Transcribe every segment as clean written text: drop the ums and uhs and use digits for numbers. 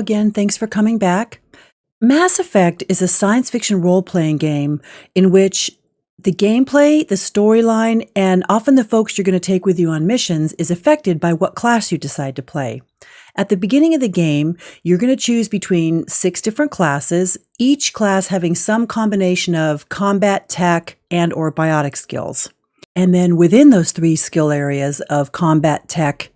again. Thanks for coming back. Mass Effect is a science fiction role-playing game in which the gameplay, the storyline, and often the folks you're going to take with you on missions is affected by what class you decide to play. At the beginning of the game, you're going to choose between 6 different classes, each class having some combination of combat, tech, and/or biotic skills. And then within those 3 skill areas of combat, tech,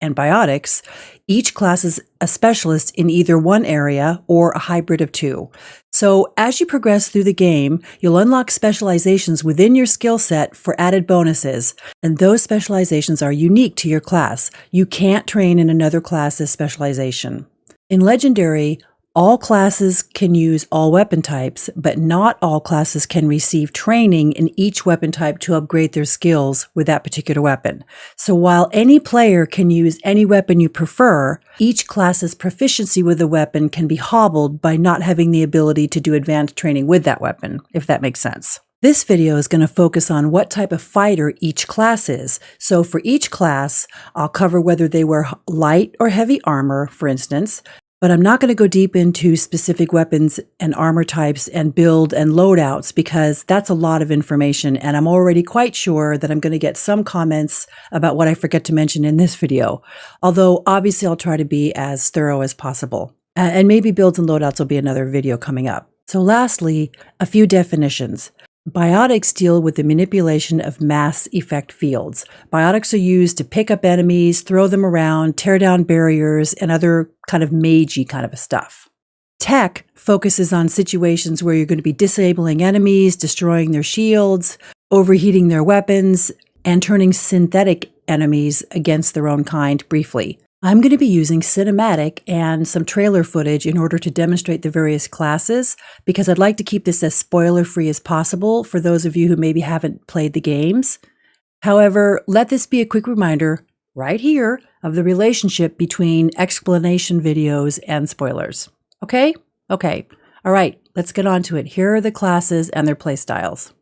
and biotics, each class is a specialist in either one area or a hybrid of 2. So as you progress through the game, you'll unlock specializations within your skill set for added bonuses, and those specializations are unique to your class. You can't train in another class's specialization. In Legendary, all classes can use all weapon types, but not all classes can receive training in each weapon type to upgrade their skills with that particular weapon. So while any player can use any weapon you prefer, each class's proficiency with the weapon can be hobbled by not having the ability to do advanced training with that weapon, if that makes sense. This video is going to focus on what type of fighter each class is. So for each class, I'll cover whether they wear light or heavy armor, for instance, but I'm not going to go deep into specific weapons and armor types and build and loadouts because that's a lot of information, and I'm already quite sure that I'm going to get some comments about what I forget to mention in this video. Although obviously I'll try to be as thorough as possible. And maybe builds and loadouts will be another video coming up. So lastly, a few definitions. Biotics deal with the manipulation of mass effect fields. Biotics are used to pick up enemies, throw them around, tear down barriers, and other kind of magey kind of stuff. Tech focuses on situations where you're going to be disabling enemies, destroying their shields, overheating their weapons, and turning synthetic enemies against their own kind briefly. I'm going to be using cinematic and some trailer footage in order to demonstrate the various classes because I'd like to keep this as spoiler-free as possible for those of you who maybe haven't played the games. However, let this be a quick reminder right here of the relationship between explanation videos and spoilers. Okay? Okay. All right, let's get on to it. Here are the classes and their playstyles.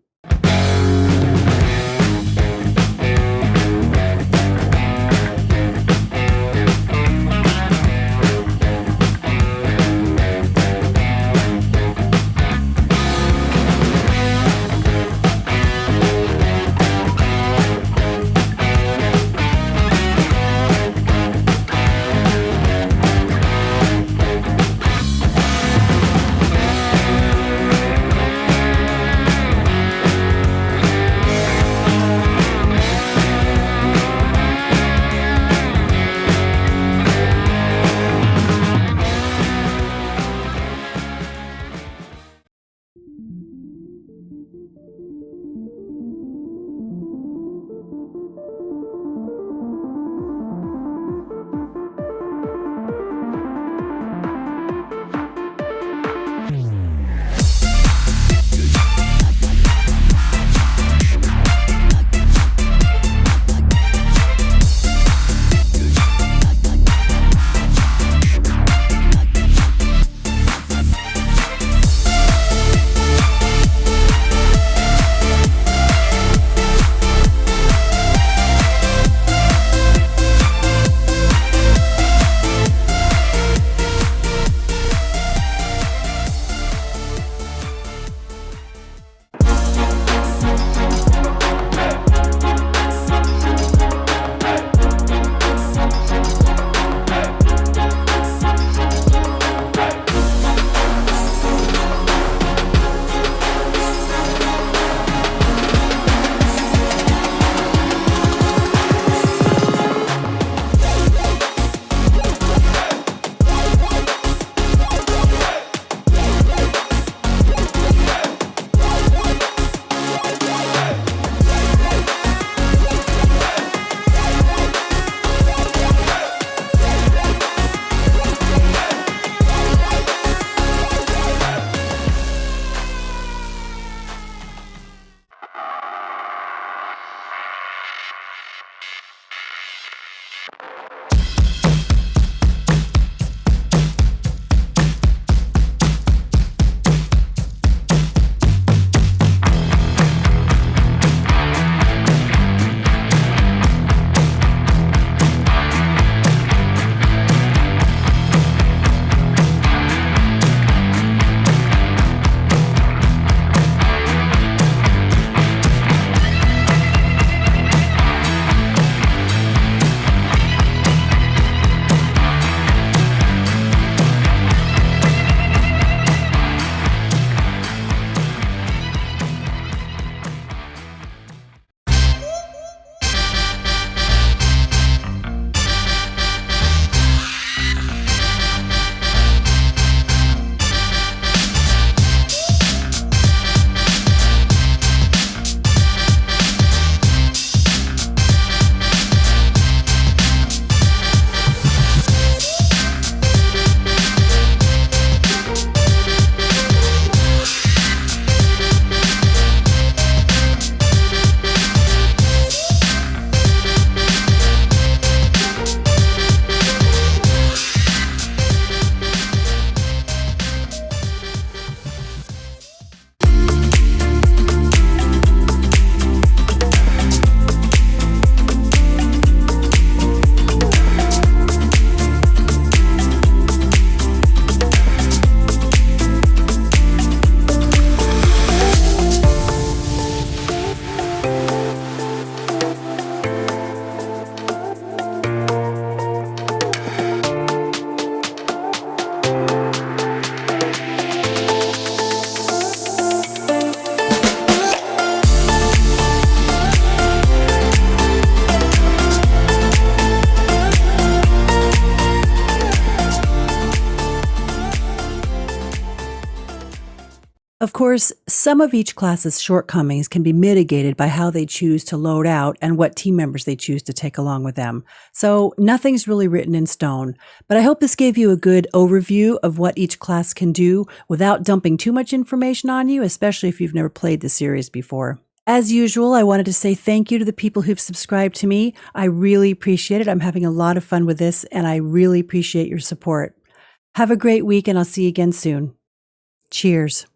course, some of each class's shortcomings can be mitigated by how they choose to load out and what team members they choose to take along with them. So nothing's really written in stone, but I hope this gave you a good overview of what each class can do without dumping too much information on you, especially if you've never played the series before. As usual, I wanted to say thank you to the people who've subscribed to me. I really appreciate it. I'm having a lot of fun with this, and I really appreciate your support. Have a great week, and I'll see you again soon. Cheers.